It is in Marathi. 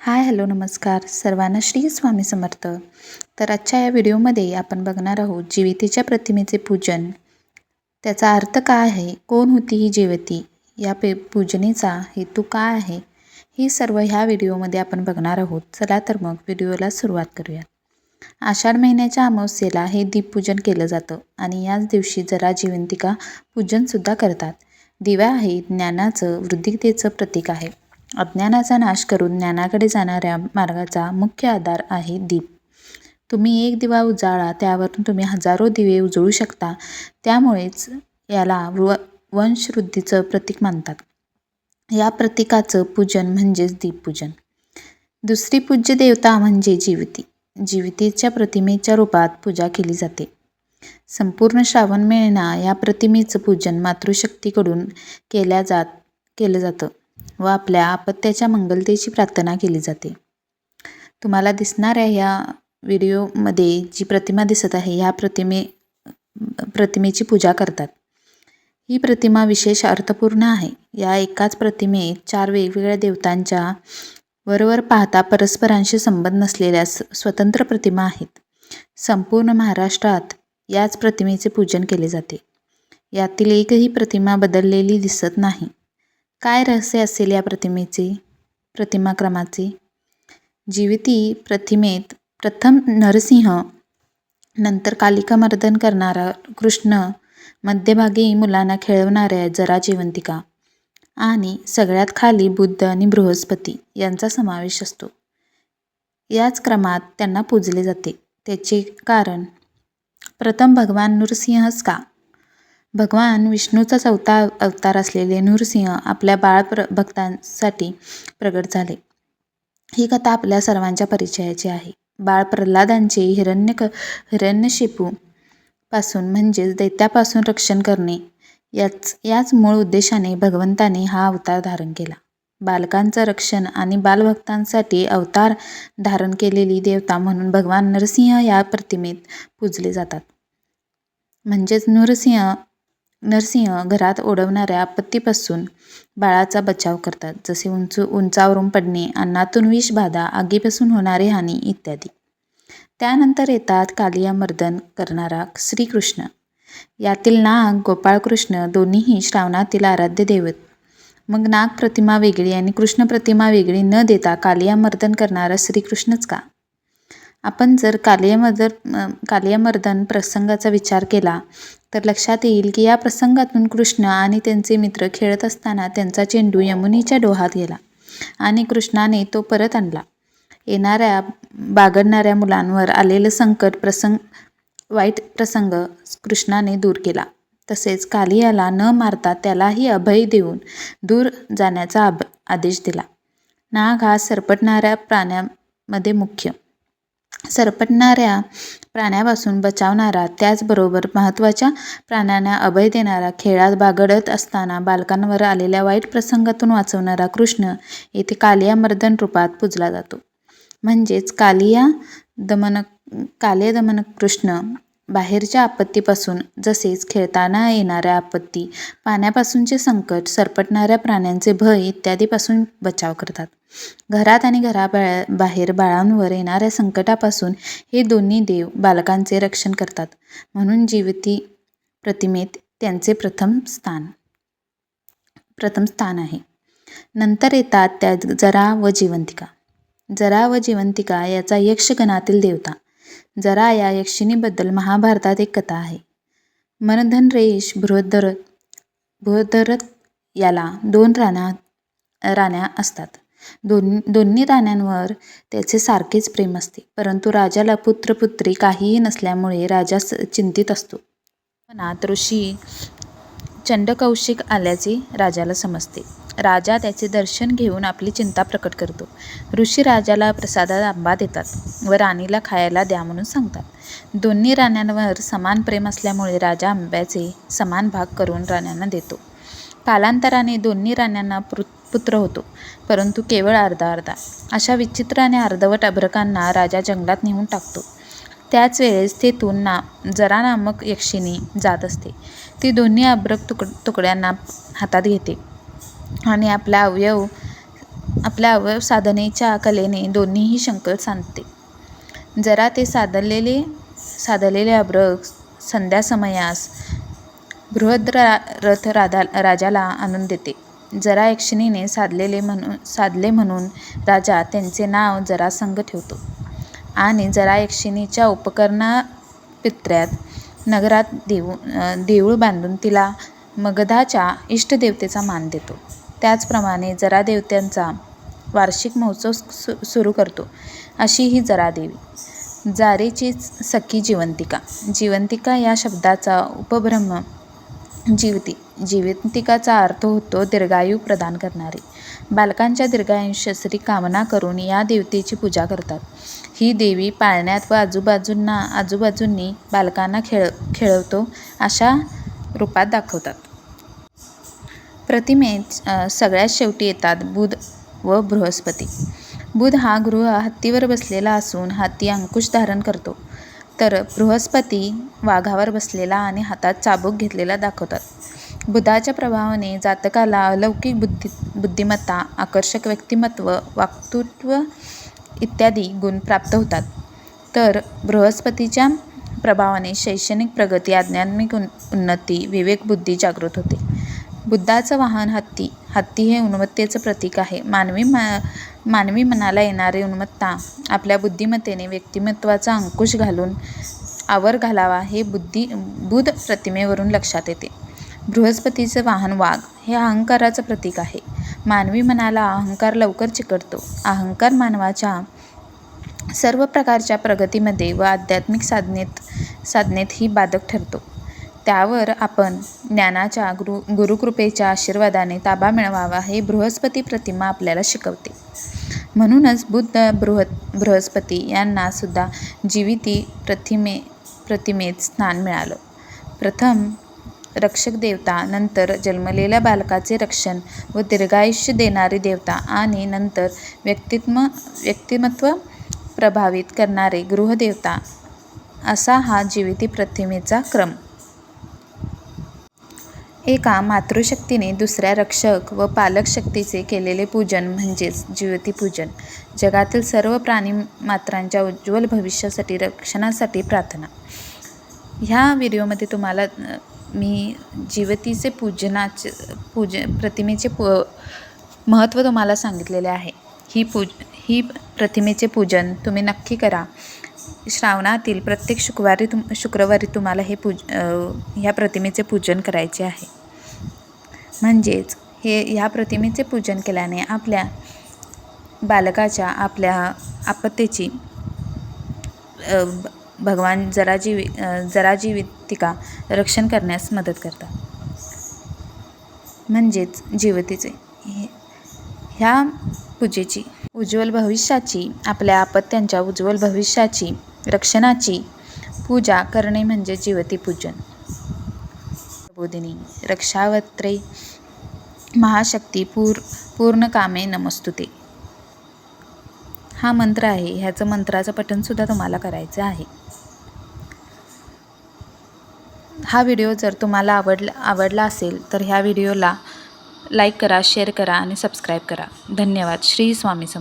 हाय हॅलो नमस्कार सर्वांना श्री स्वामी समर्थ. तर आजच्या या व्हिडिओमध्ये आपण बघणार आहोत जिवतीच्या प्रतिमेचे पूजन. त्याचा अर्थ काय आहे, कोण होती ही जिवती, या पूजनेचा हेतू काय आहे, ही सर्व ह्या व्हिडिओमध्ये आपण बघणार आहोत. चला तर मग व्हिडिओला सुरुवात करूया. आषाढ महिन्याच्या अमावस्येला हे दीपपूजन केलं जातं आणि याच दिवशी जरा जिवंतिका पूजनसुद्धा करतात. दिवा हे ज्ञानाचं वृद्धितेचं प्रतीक आहे. अज्ञानाचा नाश करून ज्ञानाकडे जाणाऱ्या मार्गाचा मुख्य आधार आहे दीप. तुम्ही एक दिवा उजाळा, त्यावरून तुम्ही हजारो दिवे उजळू शकता. त्यामुळेच याला वंशवृद्धीचं प्रतीक मानतात. या प्रतीकाचं पूजन म्हणजेच दीपपूजन. दुसरी पूज्य देवता म्हणजे जिवती. जिवतीच्या प्रतिमेच्या रूपात पूजा केली जाते. संपूर्ण श्रावण महिना या प्रतिमेचं पूजन मातृशक्तीकडून केलं जातं व आपल्या अपत्याच्या मंगलतेची प्रार्थना केली जाते. तुम्हाला दिसणाऱ्या ह्या व्हिडिओमध्ये जी प्रतिमा दिसत आहे, ह्या प्रतिमेची पूजा करतात. ही प्रतिमा विशेष अर्थपूर्ण आहे. या एकाच प्रतिमेत 4 वेगवेगळ्या देवतांच्या वरवर पाहता परस्परांशी संबंध नसलेल्या स्वतंत्र प्रतिमा आहेत. संपूर्ण महाराष्ट्रात याच प्रतिमेचे पूजन केले जाते. यातील एकही प्रतिमा बदललेली दिसत नाही. काय रहस्य असेल या प्रतिमाक्रमाचे? जिवती प्रतिमेत प्रथम नरसिंह, नंतर कालिकामर्दन करणारा कृष्ण, मध्यभागी मुलांना खेळवणाऱ्या जरा जिवंतिका आणि सगळ्यात खाली बुद्ध आणि बृहस्पती यांचा समावेश असतो. याच क्रमात त्यांना पूजले जाते. त्याचे कारण, प्रथम भगवान नृसिंहच का? भगवान विष्णूचा 4था अवतार असलेले नृसिंह आपल्या भक्तांसाठी प्रगट झाले. ही कथा आपल्या सर्वांच्या परिचयाची आहे. बाळ प्रल्हादांचे हिरण्यकशिपू पासून म्हणजेच दैत्यापासून रक्षण करणे, याच मूळ उद्देशाने भगवंताने हा अवतार धारण केला. बालकांचं रक्षण आणि बालभक्तांसाठी अवतार धारण केलेली देवता म्हणून भगवान नरसिंह या प्रतिमेत पूजले जातात. म्हणजेच नरसिंह घरात ओढवणाऱ्या आपत्तीपासून बाळाचा बचाव करतात, जसे उंचावरून पडणे, अन्नातून विषबाधा, आगीपासून होणारी हानी इत्यादी. त्यानंतर येतात कालियामर्दन करणारा श्रीकृष्ण. यातील नाग गोपाळकृष्ण दोन्हीही श्रावणातील आराध्य दैवत. मग नाग प्रतिमा वेगळी आणि कृष्ण प्रतिमा वेगळी न देता कालियामर्दन करणारा श्रीकृष्णच का? आपण जर कालियामर्दन प्रसंगाचा विचार केला तर लक्षात येईल की या प्रसंगातून कृष्ण आणि त्यांचे मित्र खेळत असताना त्यांचा चेंडू यमुनेच्या डोहात गेला आणि कृष्णाने तो परत आणला. बागडणाऱ्या मुलांवर आलेलं वाईट प्रसंग कृष्णाने दूर केला. तसेच कालियाला न मारता त्यालाही अभय देऊन दूर जाण्याचा आदेश दिला. नाग हा सरपटणाऱ्या प्राण्यामध्ये मुख्य. सरपटणाऱ्या प्राण्यापासून बचावणारा, त्याचबरोबर महत्त्वाच्या प्राण्यांना अभय देणारा, खेळात बागडत असताना बालकांवर आलेल्या वाईट प्रसंगातून वाचवणारा कृष्ण येथे कालियामर्दन रूपात पूजला जातो. म्हणजेच कालियदमन कृष्ण बाहेरच्या आपत्तीपासून, जसेच खेळताना येणाऱ्या आपत्ती, पाण्यापासूनचे संकट, सरपटणाऱ्या प्राण्यांचे भय इत्यादीपासून बचाव करतात. घरात आणि घराबाहेर बाळांवर येणाऱ्या संकटापासून हे दोन्ही देव बालकांचे रक्षण करतात. म्हणून जिवती प्रतिमेत त्यांचे प्रथम स्थान आहे. नंतर येतात त्या जरा व जिवंतिका. जरा व जिवंतिका याचा यक्षगणातील देवता. जरा या यक्षिणीबद्दल महाभारतात एक कथा आहे. मनधनरेश बृहद्रथ याला 2 राण्या असतात. दोन्ही राण्यांवर त्याचे सारखेच प्रेम असते. परंतु राजाला पुत्रपुत्री काहीही नसल्यामुळे राजा चिंतित असतो. मनात ऋषी चंडकौशिक आल्याचे राजाला समजते. राजा त्याचे दर्शन घेऊन आपली चिंता प्रकट करतो. ऋषी राजाला प्रसादात आंबा देतात व राणीला खायला द्या म्हणून सांगतात. दोन्ही राण्यांवर समान प्रेम असल्यामुळे राजा आंब्याचे समान भाग करून राण्यांना देतो. कालांतराने दोन्ही राण्यांना पुत्र होतो, परंतु केवळ अर्धा. अशा विचित्र आणि अर्धवट अभ्रकांना राजा जंगलात नेऊन टाकतो. त्याच वेळेस तेथून जरा नामक यक्षिणी जात असते. ती दोन्ही अभ्रक तुकड्यांना हातात घेते आणि आपला अवयव आपल्या अवयव साधनेच्या कलेने दोन्हीही शंकर सांधते. जरा ते साधलेले अभ्रक संध्यासमयास बृहद्रथ राजाला आणून देते. जरा यक्षिणीने साधले म्हणून राजा त्यांचे नाव जरासंग ठेवतो आणि जरा यक्षिणीच्या उपकरणापित्र्यात नगरात देऊळ बांधून तिला मगधाच्या इष्टदेवतेचा मान देतो. त्याचप्रमाणे जरा देवत्यांचा वार्षिक महोत्सव सुरू करतो. अशी ही जरादेवी. जारेचीच सखी जिवंतिका. जिवंतिका या शब्दाचा उपभ्रम जीवती. जिवंतिकाचा अर्थ होतो दीर्घायू प्रदान करणारी. बालकांच्या दीर्घायुष्यासाठी कामना करून या देवतेची पूजा करतात. ही देवी पाळण्यात व आजूबाजूंनी बालकांना खेळवतो अशा रूपात दाखवतात. प्रतिमेत सगळ्यात शेवटी येतात बुध व बृहस्पती. बुध हा ग्रह हत्तीवर बसलेला असून हाती अंकुश धारण करतो, तर बृहस्पती वाघावर बसलेला आणि हातात चाबूक घेतलेला दाखवतात. बुधाच्या प्रभावाने जातकाला अलौकिक बुद्धिमत्ता, आकर्षक व्यक्तिमत्व, वक्तृत्व इत्यादी गुण प्राप्त होतात, तर बृहस्पतीच्या प्रभावाने शैक्षणिक प्रगती, आध्यात्मिक उन्नती, विवेकबुद्धी जागृत होते. बुद्धाचं वाहन हत्ती. हत्ती हे उन्मत्तेचं प्रतीक आहे. मानवी मनाला येणारी उन्मत्ता आपल्या बुद्धिमत्तेने व्यक्तिमत्वाचा अंकुश घालून आवर घालावा हे बुध प्रतिमेवरून लक्षात येते. बृहस्पतीचं वाहन वाघ हे अहंकाराचं प्रतीक आहे. मानवी मनाला अहंकार लवकर चिकटतो. अहंकार मानवाच्या सर्व प्रकारच्या प्रगतीमध्ये व आध्यात्मिक साधनेतही बाधक ठरतो. त्यावर आपण ज्ञानाच्या गुरुकृपेच्या आशीर्वादाने ताबा मिळवावा हे बृहस्पती प्रतिमा आपल्याला शिकवते. म्हणूनच बुध बृहस्पती यांना सुद्धा जिविती प्रतिमेत स्थान मिळालं. प्रथम रक्षक देवता, नंतर जन्मलेल्या बालकाचे रक्षण व दीर्घायुष्य देणारी देवता आणि नंतर व्यक्तिमत्व प्रभावित करणारे गृहदेवता असा हा जिविती प्रतिमेचा क्रम. एका मातृशक्तीने दुसऱ्या रक्षक व पालक शक्तीचे केलेले पूजन म्हणजेच जिवितीपूजन. जगातील सर्व प्राणीमात्रांच्या उज्ज्वल भविष्यासाठी, रक्षणासाठी प्रार्थना. ह्या व्हिडिओमध्ये तुम्हाला मी जिवितीचे प्रतिमेचे महत्त्व तुम्हाला सांगितलेले आहे. ही प्रतिमेचे पूजन तुम्ही नक्की करा. श्रावणातील प्रत्येक शुक्रवारी तुम्हाला ह्या प्रतिमेचे पूजन करायचे आहे. म्हणजेच ह्या प्रतिमेचे पूजन केल्याने आपल्या बालकाच्या आपल्या आपत्तीची भगवान जराजीवितिका रक्षण करण्यास मदत करतात. म्हणजेच जिवितीचे ह्या पूजेची उज्ज्वल भविष्याची, आपल्या अपत्यांच्या उज्ज्वल भविष्याची, रक्षणाची पूजा करणे म्हणजे जिवितीपूजन. बोधिनी रक्षावत्रे महाशक्ती पूर्णकामे नमस्तुते हा मंत्र आहे. ह्याचं मंत्राचं पठणसुद्धा तुम्हाला करायचं आहे. हा व्हिडिओ जर तुम्हाला आवडला असेल तर ह्या व्हिडिओला लाईक करा, शेअर करा आणि सबस्क्राईब करा. धन्यवाद. श्री स्वामी समर्थ.